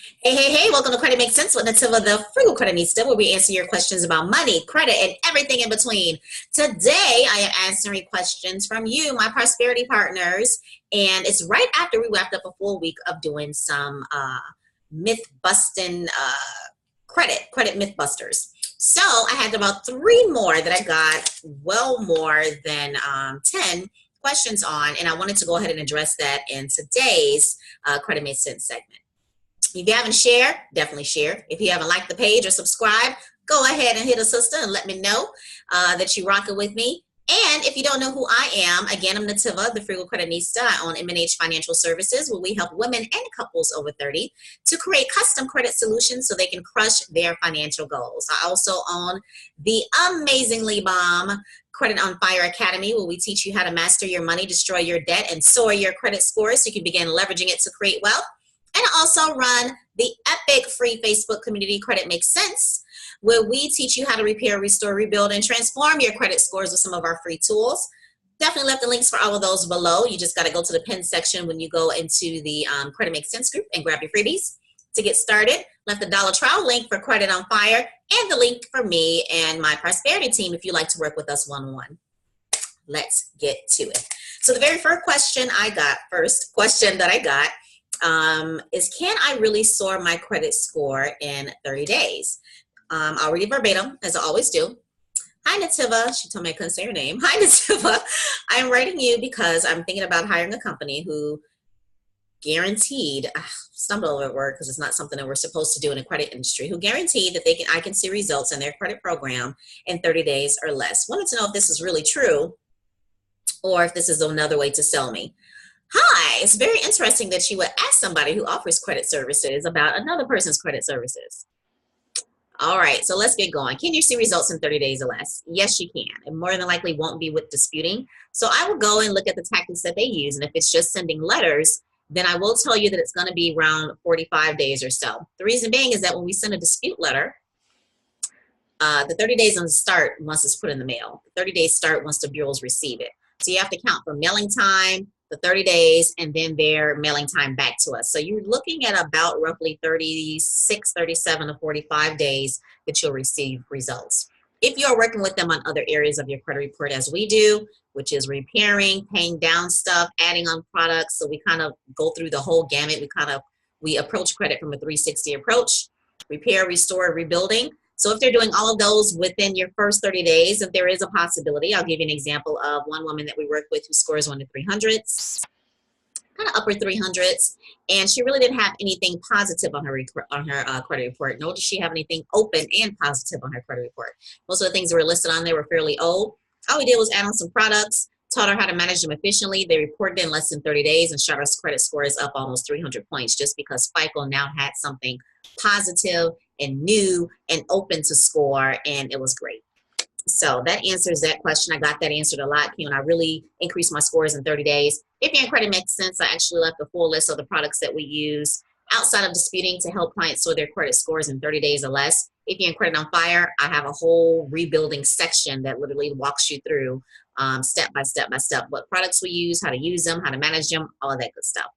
Hey, welcome to Credit Makes Sense with Netiva, the Frugal CrediTnista, where we answer your questions about money, credit, and everything in between. Today, I am answering questions from you, my prosperity partners, and it's right after we wrapped up a full week of doing some myth-busting credit myth-busters. So I had about three more that I got well more than 10 questions on, and I wanted to go ahead and address that in today's Credit Makes Sense segment. If you haven't shared, definitely share. If you haven't liked the page or subscribed, go ahead and hit a sister and let me know that you're rocking with me. And if you don't know who I am, again, I'm Netiva, the Frugal CrediTnista. I own M&H Financial Services, where we help women and couples over 30 to create custom credit solutions so they can crush their financial goals. I also own the amazingly bomb Credit on Fire Academy, where we teach you how to master your money, destroy your debt, and soar your credit score so you can begin leveraging it to create wealth. And I also run the epic free Facebook community, Credit Makes Sense, where we teach you how to repair, restore, rebuild, and transform your credit scores with some of our free tools. Definitely left the links for all of those below. You just got to go to the pin section when you go into the Credit Makes Sense group and grab your freebies to get started. Left the dollar trial link for Credit on Fire and the link for me and my prosperity team if you'd like to work with us one-on-one. Let's get to it. So the very first question that I got is, can I really soar my credit score in 30 days? I'll read it verbatim, as I always do. Hi, Netiva. She told me I couldn't say her name. Hi, Netiva. I'm writing you because I'm thinking about hiring a company who guaranteed, stumbled over the word because it's not something that we're supposed to do in the credit industry, who guaranteed that I can see results in their credit program in 30 days or less. Wanted to know if this is really true or if this is another way to sell me. Hi, it's very interesting that you would ask somebody who offers credit services about another person's credit services. All right, so let's get going. Can you see results in 30 days or less? Yes, you can. It more than likely won't be with disputing. So I will go and look at the tactics that they use. And if it's just sending letters, then I will tell you that it's going to be around 45 days or so. The reason being is that when we send a dispute letter, the 30 days on the start once it's put in the mail. The 30 days start once the bureaus receive it. So you have to count from mailing time, the 30 days, and then their mailing time back to us. So you're looking at about roughly 36, 37 to 45 days that you'll receive results. If you're working with them on other areas of your credit report as we do, which is repairing, paying down stuff, adding on products, so we kind of go through the whole gamut. We approach credit from a 360 approach, repair, restore, rebuilding. So if they're doing all of those within your first 30 days, if there is a possibility, I'll give you an example of one woman that we work with who scores 1 to 300s, kind of upper 300s, and she really didn't have anything positive on her credit report, nor did she have anything open and positive on her credit report. Most of the things that were listed on there were fairly old. All we did was add on some products, taught her how to manage them efficiently. They reported in less than 30 days and shot our credit scores up almost 300 points just because FICO now had something positive and new and open to score, and it was great. So that answers that question. I got that answered a lot. Can I really increase my scores in 30 days? If your credit makes sense, I actually left a full list of the products that we use outside of disputing to help clients soar their credit scores in 30 days or less. If you're in Credit on Fire, I have a whole rebuilding section that literally walks you through step by step what products we use, how to use them, how to manage them, all of that good stuff.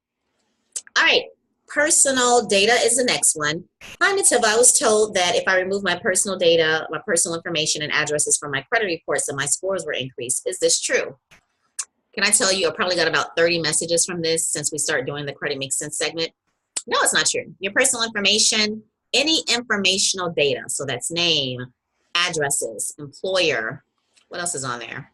All right. Personal data is the next one. Hi, Netiva. I was told that if I remove my personal data, my personal information and addresses from my credit reports, that my scores were increased. Is this true? Can I tell you, I probably got about 30 messages from this since we started doing the Credit Makes Sense segment. No, it's not true. Your personal information, any informational data, so that's name, addresses, employer, what else is on there?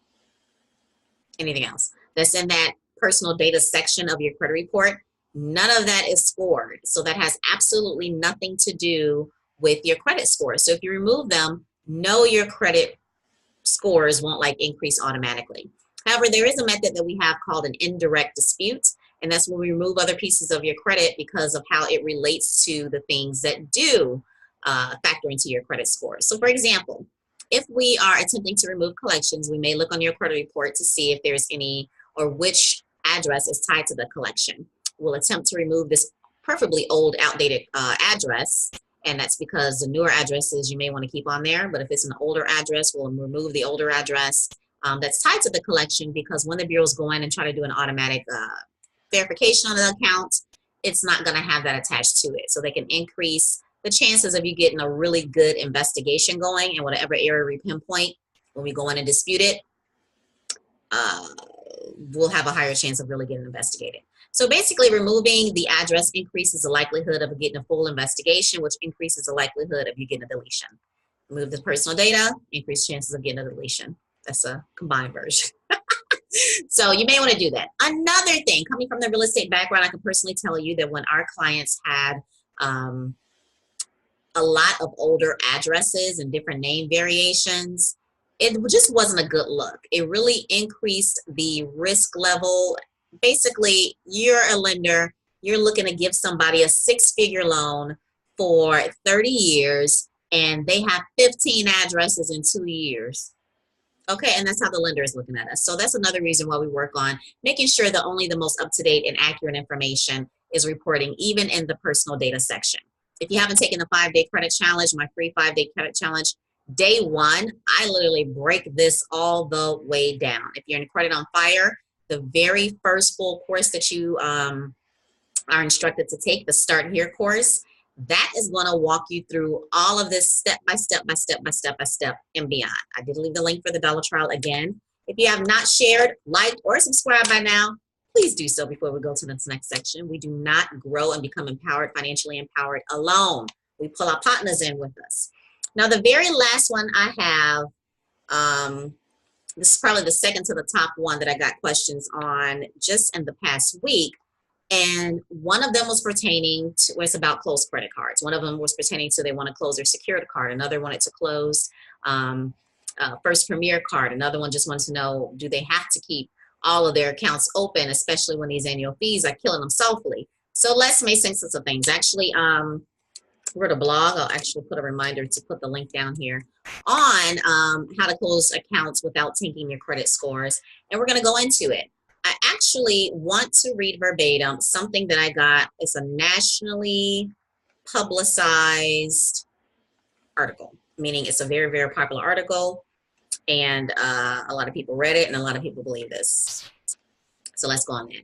Anything else that's in that personal data section of your credit report, none of that is scored. So that has absolutely nothing to do with your credit score. So if you remove them, no, your credit scores won't increase automatically. However, there is a method that we have called an indirect dispute, and that's when we remove other pieces of your credit because of how it relates to the things that do factor into your credit score. So for example, if we are attempting to remove collections, we may look on your credit report to see if there's any or which address is tied to the collection. We'll attempt to remove this preferably old, outdated address, and that's because the newer addresses you may want to keep on there, but if it's an older address, we'll remove the older address that's tied to the collection, because when the bureaus go in and try to do an automatic verification on the account, it's not going to have that attached to it. So they can increase the chances of you getting a really good investigation going in whatever area we pinpoint when we go in and dispute it. We'll have a higher chance of really getting investigated. So basically, removing the address increases the likelihood of getting a full investigation, which increases the likelihood of you getting a deletion. Remove the personal data, increase chances of getting a deletion. That's a combined version. So you may want to do that. Another thing, coming from the real estate background, I can personally tell you that when our clients had a lot of older addresses and different name variations, it just wasn't a good look. It really increased the risk level. Basically, you're a lender, you're looking to give somebody a 6-figure loan for 30 years, and they have 15 addresses in 2 years. Okay, and that's how the lender is looking at us. So that's another reason why we work on making sure that only the most up-to-date and accurate information is reporting, even in the personal data section. If you haven't taken the 5-day credit challenge, my free 5-day credit challenge, day 1, I literally break this all the way down. If you're in Credit on Fire, the very first full course that you are instructed to take, the Start Here course, that is going to walk you through all of this step by step by step by step by step and beyond. I did leave the link for the dollar trial again. If you have not shared, liked, or subscribed by now, please do so before we go to this next section. We do not grow and become empowered, financially empowered alone. We pull our partners in with us. Now, the very last one I have, this is probably the second to the top one that I got questions on just in the past week. And one of them was pertaining to, well, it's about closed credit cards. One of them was pertaining to they want to close their secured card. Another wanted to close First Premier card. Another one just wanted to know, do they have to keep all of their accounts open, especially when these annual fees are killing them softly? So let's make sense of some things. Actually, wrote a blog. I'll actually put a reminder to put the link down here on how to close accounts without tanking your credit scores. And we're going to go into it. I actually want to read verbatim something that I got. It's a nationally publicized article, meaning it's a very, very popular article, and a lot of people read it and a lot of people believe this. So let's go on there.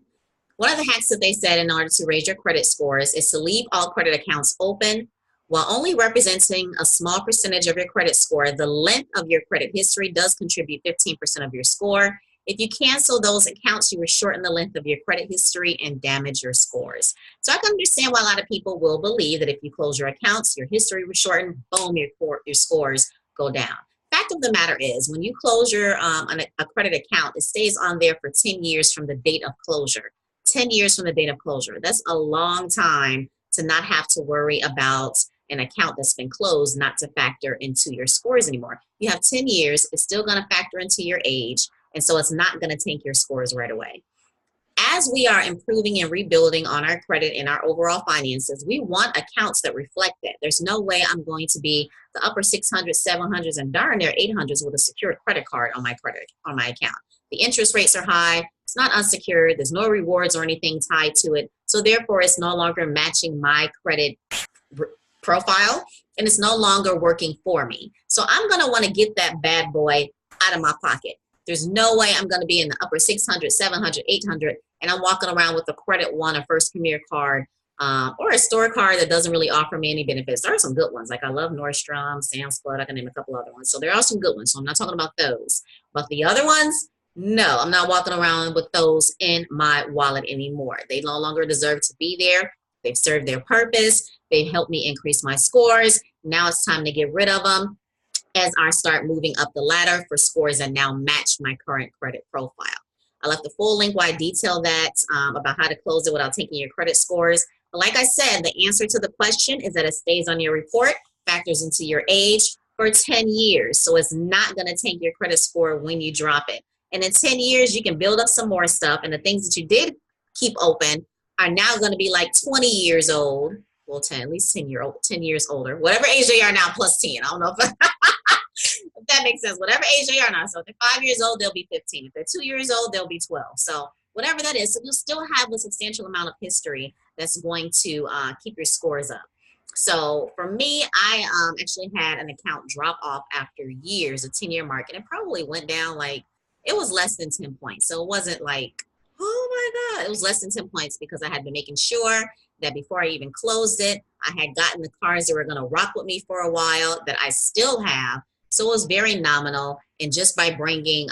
One of the hacks that they said in order to raise your credit scores is to leave all credit accounts open. While only representing a small percentage of your credit score, the length of your credit history does contribute 15% of your score. If you cancel those accounts, you will shorten the length of your credit history and damage your scores. So I can understand why a lot of people will believe that if you close your accounts, your history will shorten, boom, your scores go down. Fact of the matter is, when you close your a credit account, it stays on there for 10 years from the date of closure. 10 years from the date of closure. That's a long time to not have to worry about an account that's been closed not to factor into your scores anymore. You have 10 years, it's still going to factor into your age, and so it's not going to tank your scores right away. As we are improving and rebuilding on our credit and our overall finances, we want accounts that reflect that. There's no way I'm going to be the upper 600s, 700s, and darn near 800s with a secured credit card on my account. The interest rates are high. It's not unsecured. There's no rewards or anything tied to it. So therefore, it's no longer matching my credit profile, and it's no longer working for me. So I'm going to want to get that bad boy out of my pocket. There's no way I'm going to be in the upper 600, 700, 800, and I'm walking around with a Credit One, a First Premier card, or a store card that doesn't really offer me any benefits. There are some good ones. Like I love Nordstrom, Sam's Club. I can name a couple other ones. So there are some good ones. So I'm not talking about those. But the other ones, no, I'm not walking around with those in my wallet anymore. They no longer deserve to be there. They've served their purpose. They've helped me increase my scores. Now it's time to get rid of them as I start moving up the ladder for scores that now match my current credit profile. I left the full link where I detail that about how to close it without taking your credit scores. But like I said, the answer to the question is that it stays on your report, factors into your age for 10 years. So it's not going to tank your credit score when you drop it. And in 10 years, you can build up some more stuff. And the things that you did keep open are now going to be like 20 years old. Well, 10, at least 10 years older. Whatever age they are now, plus 10. I don't know if that makes sense. Whatever age they are now. So if they're 5 years old, they'll be 15. If they're 2 years ool, they'll be 12. So whatever that is, so you'll still have a substantial amount of history that's going to keep your scores up. So for me, I actually had an account drop off after years, a 10-year mark, and it probably went down like, it was less than 10 points. So it wasn't like, oh my God, it was less than 10 points because I had been making sure that before I even closed it, I had gotten the cards that were going to rock with me for a while that I still have. So it was very nominal. And just by bringing,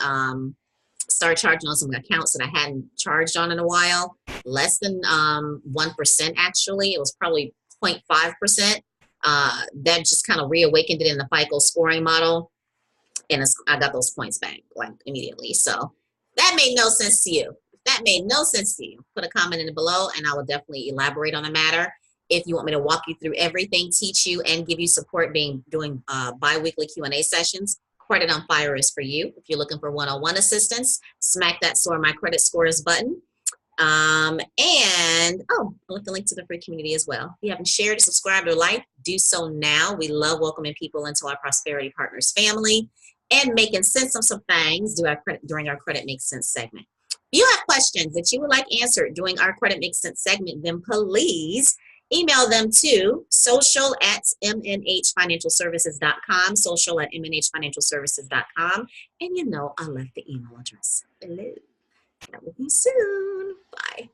start charging on some accounts that I hadn't charged on in a while, less than 1% actually. It was probably 0.5%. That just kind of reawakened it in the FICO scoring model. And I got those points back like immediately. So that made no sense to you. If that made no sense to you, put a comment in below and I will definitely elaborate on the matter. If you want me to walk you through everything, teach you, and give you support doing bi-weekly Q&A sessions, Credit on Fire is for you. If you're looking for one-on-one assistance, smack that Soar My Credit Scores button. And I'll link the link to the free community as well. If you haven't shared, subscribed, or liked, do so now. We love welcoming people into our Prosperity Partners family and making sense of some things during our Credit Makes Sense segment. If you have questions that you would like answered during our Credit Makes Sense segment, then please email them to social@mnhfinancialservices.com, social@mnhfinancialservices.com, and you know I left the email address below. Chat with you soon. Bye.